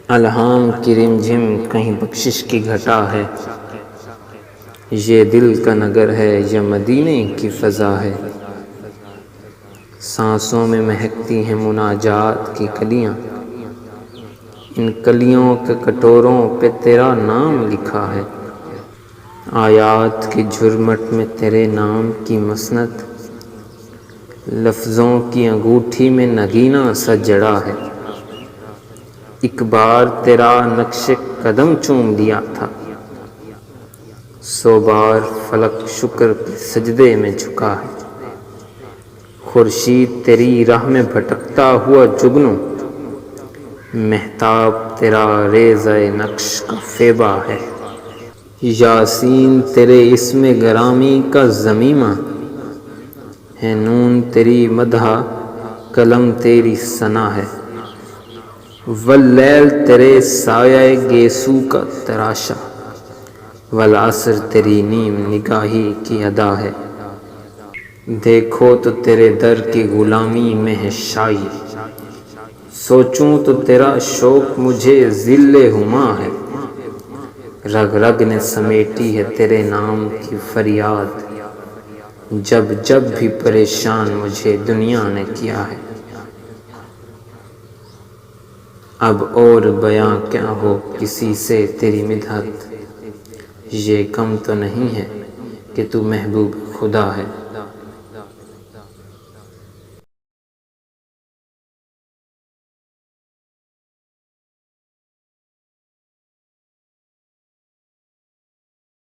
الہام کی رم جھم کہیں بخشش کی گھٹا ہے، یہ دل کا نگر ہے یا مدینے کی فضا ہے۔ سانسوں میں مہکتی ہیں مناجات کی کلیاں، ان کلیوں کے کٹوروں پہ تیرا نام لکھا ہے۔ آیات کی جھرمٹ میں تیرے نام کی مسند، لفظوں کی انگوٹھی میں نگینہ سا جڑا ہے۔ ایک بار تیرا نقش قدم چوم لیا تھا، 100 بار فلک شکر کے سجدے میں جھکا ہے۔ خورشید تیری راہ میں بھٹکتا ہوا جگنو، مہتاب تیرا ریزہ نقش کا فیبا ہے۔ یاسین تیرے اسم گرامی کا ضمیمہ ہے، نون تیری مدح قلم تیری ثنا ہے۔ واللیل تیرے سایہ گیسو کا تراشا، والعصر تیری نیم نگاہی کی ادا ہے۔ دیکھو تو تیرے در کی غلامی میں ہے شائی، سوچوں تو تیرا شوق مجھے ذل ہما ہے۔ رگ رگ نے سمیٹی ہے تیرے نام کی فریاد، جب جب بھی پریشان مجھے دنیا نے کیا ہے۔ اب اور بیاں کیا ہو کسی سے تیری مدحت، یہ کم تو نہیں ہے کہ تو محبوب خدا ہے۔